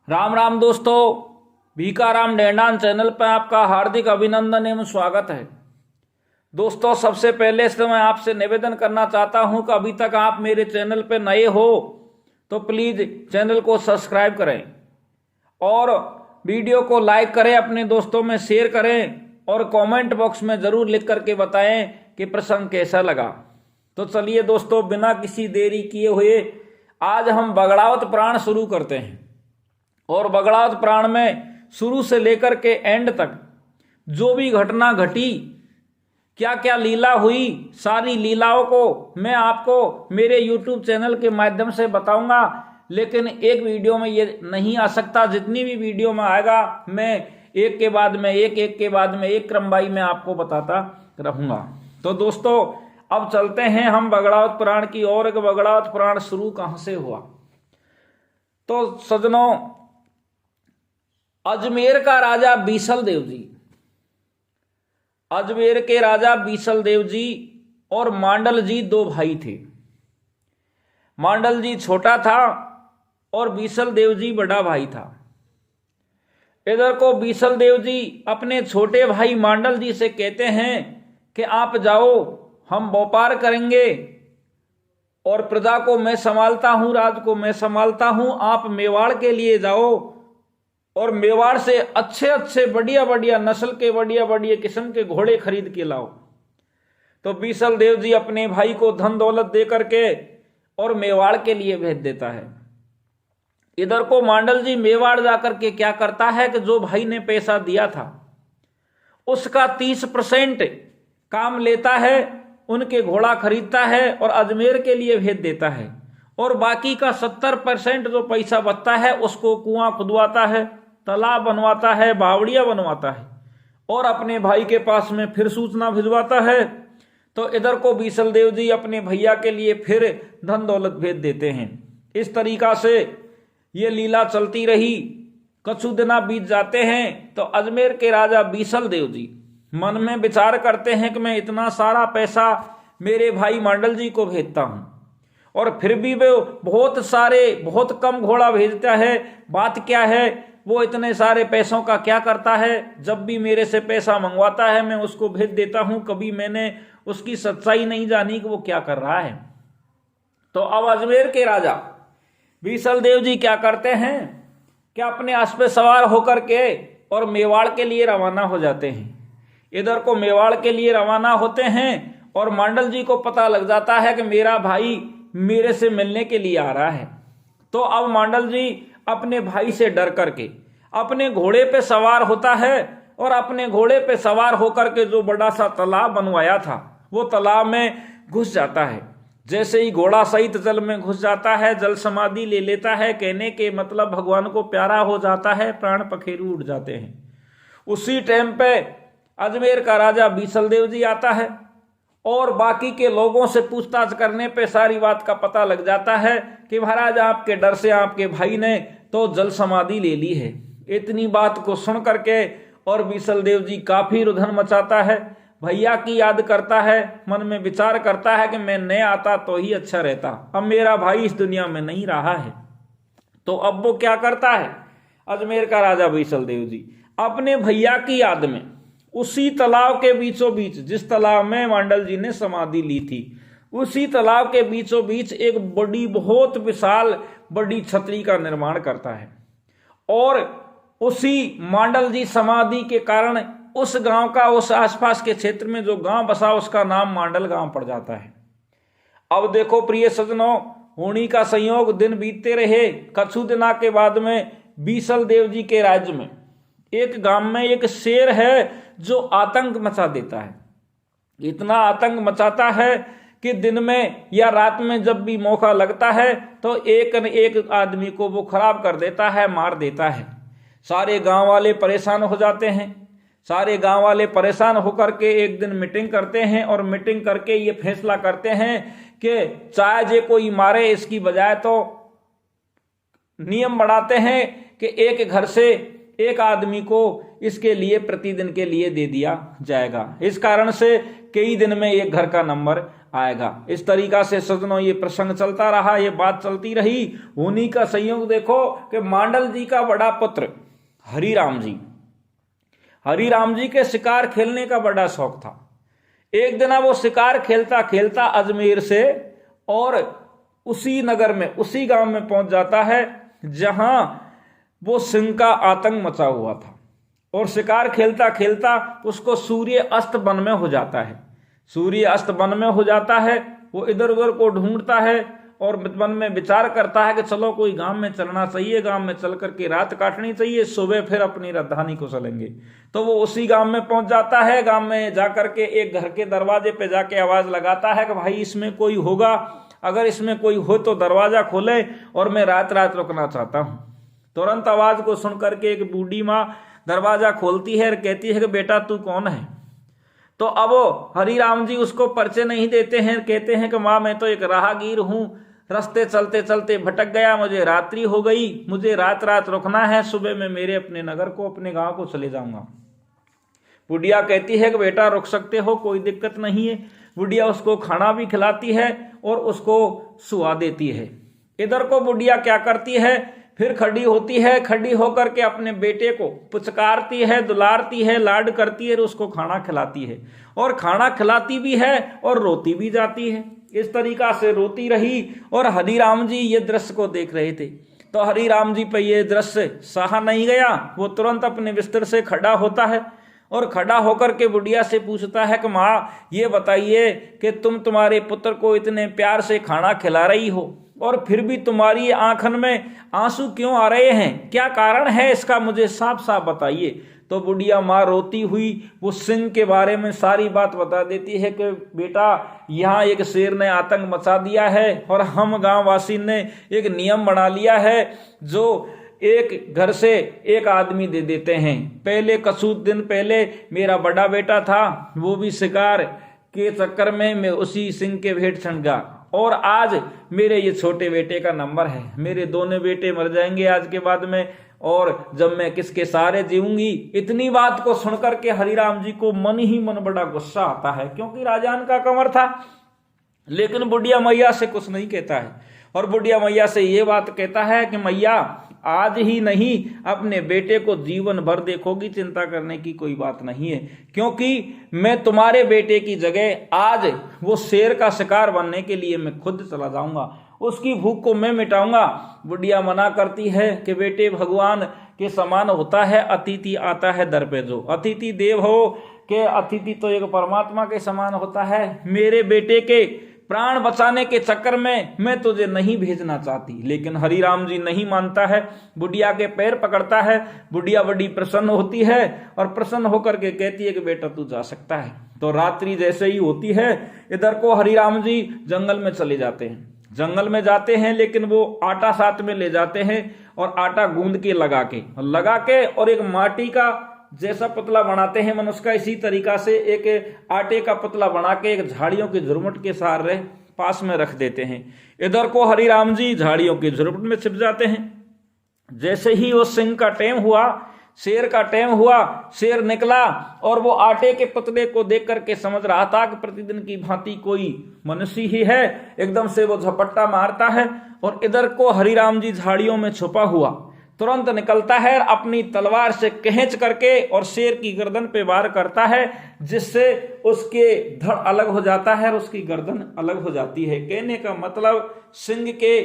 राम राम दोस्तों, भीकाराम डेंडान चैनल पर आपका हार्दिक अभिनंदन एवं स्वागत है। दोस्तों, सबसे पहले से मैं आपसे निवेदन करना चाहता हूं कि अभी तक आप मेरे चैनल पर नए हो तो प्लीज चैनल को सब्सक्राइब करें और वीडियो को लाइक करें, अपने दोस्तों में शेयर करें और कमेंट बॉक्स में जरूर लिख करके बताएं कि प्रसंग कैसा लगा। तो चलिए दोस्तों, बिना किसी देरी किए हुए आज हम बगड़ावत पुराण शुरू करते हैं। और बगड़ावत पुराण में शुरू से लेकर के एंड तक जो भी घटना घटी, क्या क्या लीला हुई, सारी लीलाओं को मैं आपको मेरे YouTube चैनल के माध्यम से बताऊंगा। लेकिन एक वीडियो में ये नहीं आ सकता, जितनी भी वीडियो में आएगा मैं एक के बाद में एक क्रमवाई में आपको बताता रहूंगा। तो दोस्तों, अब चलते हैं हम बगड़ावत पुराण की ओर। बगड़ावत पुराण शुरू कहां से हुआ? तो सज्जनों, अजमेर का राजा बीसल देव जी, अजमेर के राजा बीसल देव जी और मांडल जी दो भाई थे। मांडल जी छोटा था और बीसल देव जी बड़ा भाई था। इधर को बीसल देव जी अपने छोटे भाई मांडल जी से कहते हैं कि आप जाओ, हम व्यापार करेंगे और प्रजा को मैं संभालता हूं, राज को मैं संभालता हूं, आप मेवाड़ के लिए जाओ और मेवाड़ से अच्छे अच्छे बढ़िया बढ़िया नस्ल के बढ़िया बढ़िया किस्म के घोड़े खरीद के लाओ। तो बीसल देव जी अपने भाई को धन दौलत दे करके और मेवाड़ के लिए भेज देता है। इधर को मांडल जी मेवाड़ जाकर के क्या करता है कि जो भाई ने पैसा दिया था उसका 30% काम लेता है, उनके घोड़ा खरीदता है और अजमेर के लिए भेज देता है। और बाकी का 70% जो पैसा बचता है उसको कुआं खुदवाता है, तालाब बनवाता है, बावड़ियां बनवाता है और अपने भाई के पास में फिर सूचना भिजवाता है। तो इधर को बीसल देव जी अपने भैया के लिए फिर धन दौलत भेज देते हैं। इस तरीका से ये लीला चलती रही। कछु दिना बीत जाते हैं तो अजमेर के राजा बीसल देव जी मन में विचार करते हैं कि मैं इतना सारा पैसा मेरे भाई मांडल जी को भेजता हूं और फिर भी वो बहुत कम घोड़ा भेजता है। बात क्या है, वो इतने सारे पैसों का क्या करता है? जब भी मेरे से पैसा मंगवाता है मैं उसको भेज देता हूं, कभी मैंने उसकी सच्चाई नहीं जानी कि वो क्या कर रहा है। तो अब अजमेर के राजा बीसल देव जी क्या करते हैं कि अपने अश्व पे सवार होकर के और मेवाड़ के लिए रवाना हो जाते हैं। इधर को मेवाड़ के लिए रवाना होते हैं और मांडल जी को पता लग जाता है कि मेरा भाई मेरे से मिलने के लिए आ रहा है। तो अब मांडल जी अपने भाई से डर करके अपने घोड़े पे सवार होता है और अपने घोड़े पे सवार होकर के जो बड़ा सा तालाब बनवाया था वो तालाब में घुस जाता है। जैसे ही घोड़ा सहित जल में घुस जाता है, जल समाधि ले लेता है। कहने के मतलब भगवान को प्यारा हो जाता है, प्राण पखेरु उड़ जाते हैं। उसी टाइम पे अजमेर का राजा बीसल देव जी आता है और बाकी के लोगों से पूछताछ करने पे सारी बात का पता लग जाता है कि महाराज आपके डर से आपके भाई ने तो जल समाधि ले ली है। इतनी बात को सुन करके और बीसल देव जी काफी रुधन मचाता है, भैया की याद करता है, मन में विचार करता है कि मैं न आता तो ही अच्छा रहता, अब मेरा भाई इस दुनिया में नहीं रहा है। तो अब वो क्या करता है अजमेर का राजा बीसल देव जी अपने भैया की याद में उसी तालाब के बीचों बीच, जिस तालाब में मांडल जी ने समाधि ली थी, उसी तालाब के बीचों बीच एक बड़ी बहुत विशाल बड़ी छतरी का निर्माण करता है। और उसी मांडल जी समाधि के कारण उस गांव का, उस आसपास के क्षेत्र में जो गांव बसा उसका नाम मांडल गांव पड़ जाता है। अब देखो प्रिय सज्जनों, होनी का संयोग, दिन बीतते रहे। कछु दिना के बाद में बीसल देव जी के राज्य में एक गांव में एक शेर है जो आतंक मचा देता है। इतना आतंक मचाता है कि दिन में या रात में जब भी मौका लगता है तो एक न एक आदमी को वो खराब कर देता है, मार देता है। सारे गांव वाले परेशान हो जाते हैं। सारे गांव वाले परेशान होकर के एक दिन मीटिंग करते हैं और मीटिंग करके ये फैसला करते हैं कि चाहे जे कोई मारे, इसकी बजाय तो नियम बनाते हैं कि एक घर से एक आदमी को इसके लिए प्रतिदिन के लिए दे दिया जाएगा। इस कारण से कई दिन में एक घर का नंबर आएगा। इस तरीका से सज्जनों ये प्रसंग चलता रहा, ये बात चलती रही। उन्हीं का संयोग देखो कि मांडल जी का बड़ा पुत्र हरिराम जी, हरिराम जी के शिकार खेलने का बड़ा शौक था। एक दिन वो शिकार खेलता खेलता अजमेर से और उसी नगर में, उसी गांव में पहुंच जाता है जहां वो सिंह का आतंक मचा हुआ था। और शिकार खेलता खेलता उसको सूर्य अस्त वन में हो जाता है। सूर्य अस्त वन में हो जाता है, वो इधर उधर को ढूंढता है और मन में विचार करता है कि चलो कोई गांव में चलना चाहिए, गांव में चल करके रात काटनी चाहिए, सुबह फिर अपनी राजधानी को चलेंगे। तो वो उसी गांव में पहुंच जाता है। गांव में जाकर के एक घर के दरवाजे पे जाके आवाज लगाता है कि भाई इसमें कोई होगा, अगर इसमें कोई हो तो दरवाजा खोले और मैं रात रात रुकना चाहता हूं। तुरंत आवाज को सुन करके एक बूढ़ी माँ दरवाजा खोलती है और कहती है कि बेटा तू कौन है। तो अब हरिराम जी उसको परिचय नहीं देते हैं, कहते हैं कि माँ मैं तो एक राहगीर हूं, रास्ते चलते चलते भटक गया, मुझे रात्रि हो गई, मुझे रात रात रुकना है, सुबह मैं मेरे अपने नगर को, अपने गांव को चले जाऊंगा। बुढ़िया कहती है कि बेटा रुक सकते हो, कोई दिक्कत नहीं है। बुढ़िया उसको खाना भी खिलाती है और उसको सुला देती है। इधर को बुढ़िया क्या करती है, फिर खड़ी होती है, खड़ी होकर के अपने बेटे को पुचकारती है, दुलारती है, लाड करती है, उसको खाना खिलाती है। और खाना खिलाती भी है और रोती भी जाती है। इस तरीका से रोती रही और हरिराम जी ये दृश्य को देख रहे थे। तो हरिराम जी पे ये दृश्य सहा नहीं गया, वो तुरंत अपने बिस्तर से खड़ा होता है और खड़ा होकर के बुढ़िया से पूछता है कि माँ ये बताइए कि तुम तुम्हारे पुत्र को इतने प्यार से खाना खिला रही हो और फिर भी तुम्हारी आंखन में आंसू क्यों आ रहे हैं, क्या कारण है इसका, मुझे साफ साफ बताइए। तो बुढ़िया माँ रोती हुई वो सिंह के बारे में सारी बात बता देती है कि बेटा यहाँ एक शेर ने आतंक मचा दिया है और हम गांववासी ने एक नियम बना लिया है जो एक घर से एक आदमी दे देते हैं। पहले कुछ दिन पहले मेरा बड़ा बेटा था, वो भी शिकार के चक्कर में मैं उसी सिंह के भेंट चढ़ गया और आज मेरे ये छोटे बेटे का नंबर है। मेरे दोनों बेटे मर जाएंगे आज के बाद में और जब मैं किसके सहारे जीऊंगी। इतनी बात को सुनकर के हरिराम जी को मन ही मन बड़ा गुस्सा आता है, क्योंकि राजान का कंवर था। लेकिन बुढ़िया मैया से कुछ नहीं कहता है और बुढ़िया मैया से ये बात कहता है कि मैया आज ही नहीं अपने बेटे को जीवन भर देखोगी, चिंता करने की कोई बात नहीं है, क्योंकि मैं तुम्हारे बेटे की जगह आज वो शेर का शिकार बनने के लिए मैं खुद चला जाऊंगा, उसकी भूख को मैं मिटाऊंगा। बुढ़िया मना करती है कि बेटे भगवान के समान होता है, अतिथि आता है दर पे जो, अतिथि देव हो के अतिथि तो एक परमात्मा के समान होता है। मेरे बेटे के प्राण बचाने के चक्कर में मैं तुझे नहीं भेजना चाहती। लेकिन हरिराम जी नहीं मानता है, बुढ़िया के पैर पकड़ता है। बुढ़िया बड़ी प्रसन्न होती है और प्रसन्न होकर के कहती है कि बेटा तू जा सकता है। तो रात्रि जैसे ही होती है, इधर को हरिराम जी जंगल में चले जाते हैं। जंगल में जाते हैं लेकिन वो आटा साथ में ले जाते हैं और आटा गूंद के लगा के और एक माटी का जैसा पुतला बनाते हैं मनुष्य का, इसी तरीका से एक आटे का पुतला बना के एक झाड़ियों के झुरमुट के सहारे पास में रख देते हैं। इधर को हरिराम जी झाड़ियों के झुरमुट में छिप जाते हैं। जैसे ही वो सिंह का टाइम हुआ, शेर का टाइम हुआ, शेर निकला और वो आटे के पुतले को देख करके समझ रहा था कि प्रतिदिन की भांति कोई मनुष्य ही है। एकदम से वो झपट्टा मारता है और इधर को हरिराम जी झाड़ियों में छुपा हुआ तुरंत निकलता है, अपनी तलवार से खींच करके और शेर की गर्दन पे वार करता है, जिससे उसके धड़ अलग हो जाता है और उसकी गर्दन अलग हो जाती है। कहने का मतलब सिंह के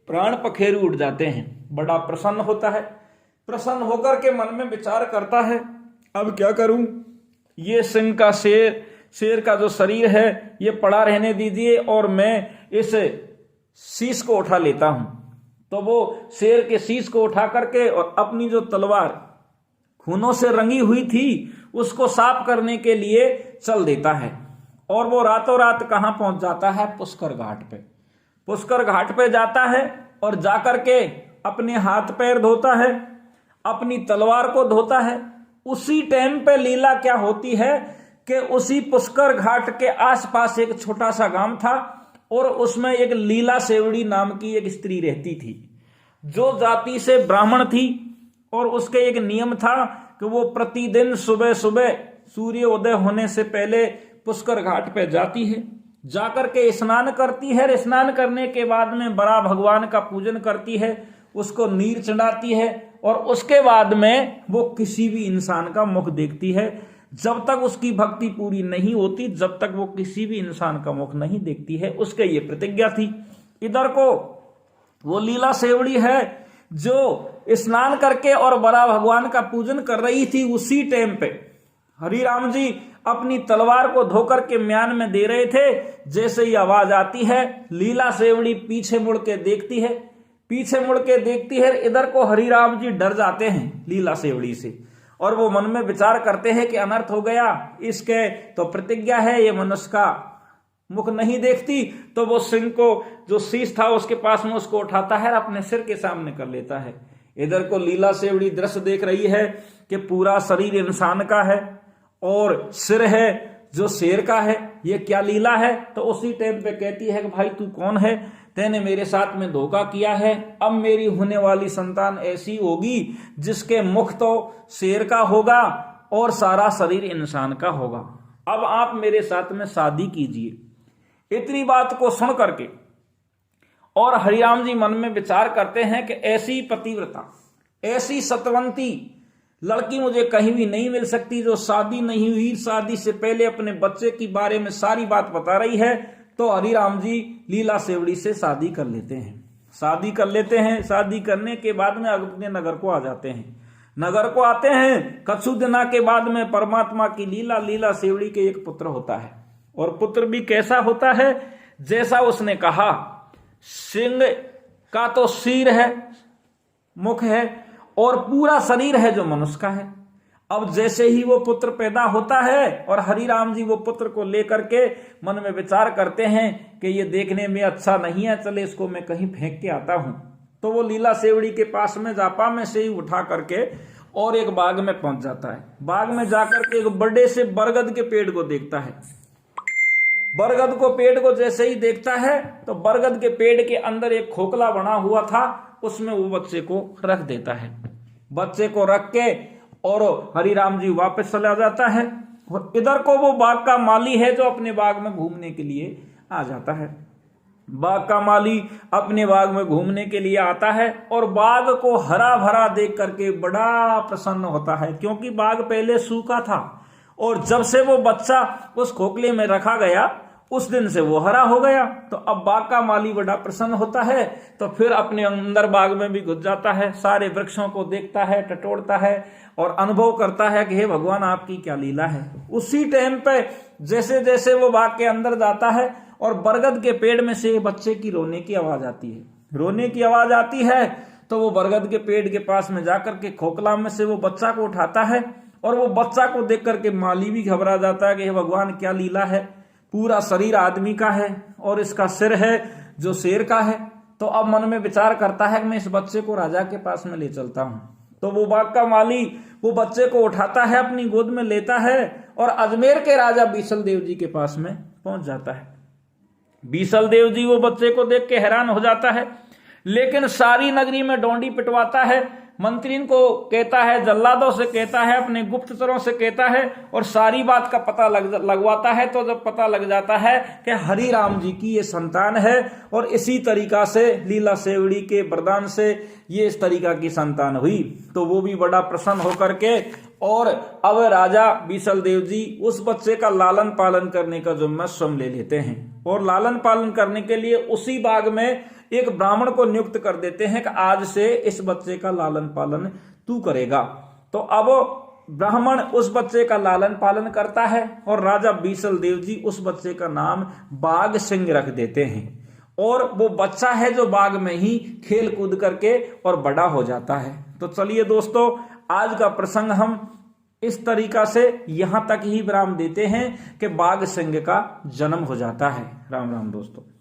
प्राण पखेरु उड़ जाते हैं। बड़ा प्रसन्न होता है, प्रसन्न होकर के मन में विचार करता है अब क्या करूं, ये सिंह का शेर का जो शरीर है ये पड़ा रहने दीजिए और मैं इस शीश को उठा लेता हूं। तो वो शेर के शीश को उठा करके और अपनी जो तलवार खूनों से रंगी हुई थी उसको साफ करने के लिए चल देता है और वो रातों रात कहां पहुंच जाता है, पुष्कर घाट पे। पुष्कर घाट पे जाता है और जाकर के अपने हाथ पैर धोता है, अपनी तलवार को धोता है। उसी टाइम पे लीला क्या होती है कि उसी पुष्कर घाट के आसपास एक छोटा सा गांव था और उसमें एक लीला सेवड़ी नाम की एक स्त्री रहती थी, जो जाति से ब्राह्मण थी। और उसके एक नियम था कि वो प्रतिदिन सुबह सुबह सूर्योदय होने से पहले पुष्कर घाट पे जाती है, जाकर के स्नान करती है। स्नान करने के बाद में बड़ा भगवान का पूजन करती है, उसको नीर चढ़ाती है और उसके बाद में वो किसी भी इंसान का मुख देखती है। जब तक उसकी भक्ति पूरी नहीं होती, जब तक वो किसी भी इंसान का मुख नहीं देखती है, उसके ये प्रतिज्ञा थी। इधर को वो लीला सेवड़ी है जो स्नान करके और बड़ा भगवान का पूजन कर रही थी। उसी टाइम पे हरि राम जी अपनी तलवार को धोकर के म्यान में दे रहे थे। जैसे ही आवाज आती है, लीला सेवड़ी पीछे मुड़ के देखती है, पीछे मुड़ के देखती है। इधर को हरि राम जी डर जाते हैं लीला सेवड़ी से और वो मन में विचार करते हैं कि अनर्थ हो गया, इसके तो प्रतिज्ञा है, ये मनुष्य का मुख नहीं देखती। तो वो सिंह को जो शीश था उसके पास में उसको उठाता है और अपने सिर के सामने कर लेता है। इधर को लीला सेवड़ी दृश्य देख रही है कि पूरा शरीर इंसान का है और सिर है जो शेर का है। ये क्या लीला है? तो उसी टाइम पे कहती है कि भाई तू कौन है? तेने मेरे साथ में धोखा किया है। अब मेरी होने वाली संतान ऐसी होगी जिसके मुख तो शेर का होगा और सारा शरीर इंसान का होगा। अब आप मेरे साथ में शादी कीजिए। इतनी बात को सुन करके और हरिराम जी मन में विचार करते हैं कि ऐसी पतिव्रता, ऐसी सतवंती लड़की मुझे कहीं भी नहीं मिल सकती जो शादी नहीं हुई, शादी से पहले अपने बच्चे के बारे में सारी बात बता रही है। तो हरिराम जी लीला सेवड़ी से शादी कर लेते हैं। शादी कर लेते हैं। शादी करने के बाद में अपने नगर को आ जाते हैं। नगर को आते हैं। कछु दिना के बाद में परमात्मा की लीला, लीला सेवड़ी के एक पुत्र होता है और पुत्र भी कैसा होता है जैसा उसने कहा। सिंह का तो सिर है, मुख है और पूरा शरीर है जो मनुष्य का है। अब जैसे ही वो पुत्र पैदा होता है और हरिराम जी वो पुत्र को लेकर के मन में विचार करते हैं कि ये देखने में अच्छा नहीं है, चले इसको मैं कहीं फेंक के आता हूं। तो वो लीला सेवड़ी के पास में जापा में से ही उठा करके और एक बाग में पहुंच जाता है। बाग में जाकर के एक बड़े से बरगद के पेड़ को देखता है। बरगद को पेड़ को जैसे ही देखता है तो बरगद के पेड़ के अंदर एक खोखला बना हुआ था, उसमें वो बच्चे को रख देता है। बच्चे को रख के और हरिराम जी वापस चला जाता है। और इधर को वो बाग का माली है जो अपने बाग में घूमने के लिए आ जाता है। बाग का माली अपने बाग में घूमने के लिए आता है और बाग को हरा भरा देख करके बड़ा प्रसन्न होता है, क्योंकि बाग पहले सूखा था और जब से वो बच्चा उस खोखले में रखा गया उस दिन से वो हरा हो गया। तो अब बाग का माली बड़ा प्रसन्न होता है। तो फिर अपने अंदर बाग में भी घुस जाता है, सारे वृक्षों को देखता है, टटोलता है और अनुभव करता है कि हे भगवान आपकी क्या लीला है। उसी टाइम पे जैसे जैसे वो बाग के अंदर जाता है और बरगद के पेड़ में से बच्चे की रोने की आवाज आती है। रोने की आवाज आती है तो वो बरगद के पेड़ के पास में जाकर के खोखला में से वो बच्चा को उठाता है और वो बच्चा को देख करके माली भी घबरा जाता है कि हे भगवान क्या लीला है। पूरा शरीर आदमी का है और इसका सिर है जो शेर का है। तो अब मन में विचार करता है कि मैं इस बच्चे को राजा के पास में ले चलता हूं। तो वो बाग का माली वो बच्चे को उठाता है, अपनी गोद में लेता है और अजमेर के राजा बीसल देव जी के पास में पहुंच जाता है। बीसल देव जी वो बच्चे को देख के हैरान हो जाता है, लेकिन सारी नगरी में डोंडी पिटवाता है, मंत्रीन को कहता है, जल्लादों से कहता है, अपने गुप्तचरों से कहता है और सारी बात का पता लगवाता है। तो जब पता लग जाता है कि हरि राम जी की ये संतान है और इसी तरीका से लीला सेवड़ी के वरदान से ये इस तरीका की संतान हुई, तो वो भी बड़ा प्रसन्न होकर के और अब राजा बीसल देव जी उस बच्चे का लालन पालन करने का जिम्मा स्वयं ले लेते हैं और लालन पालन करने के लिए उसी बाग में एक ब्राह्मण को नियुक्त कर देते हैं कि आज से इस बच्चे का लालन पालन तू करेगा। तो अब ब्राह्मण उस बच्चे का लालन पालन करता है और राजा बीसल देव जी उस बच्चे का नाम बाघ सिंह रख देते हैं और वो बच्चा है जो बाग में ही खेल कूद करके और बड़ा हो जाता है। तो चलिए दोस्तों, आज का प्रसंग हम इस तरीका से यहां तक ही विराम देते हैं कि बाघ सिंह का जन्म हो जाता है। राम राम दोस्तों।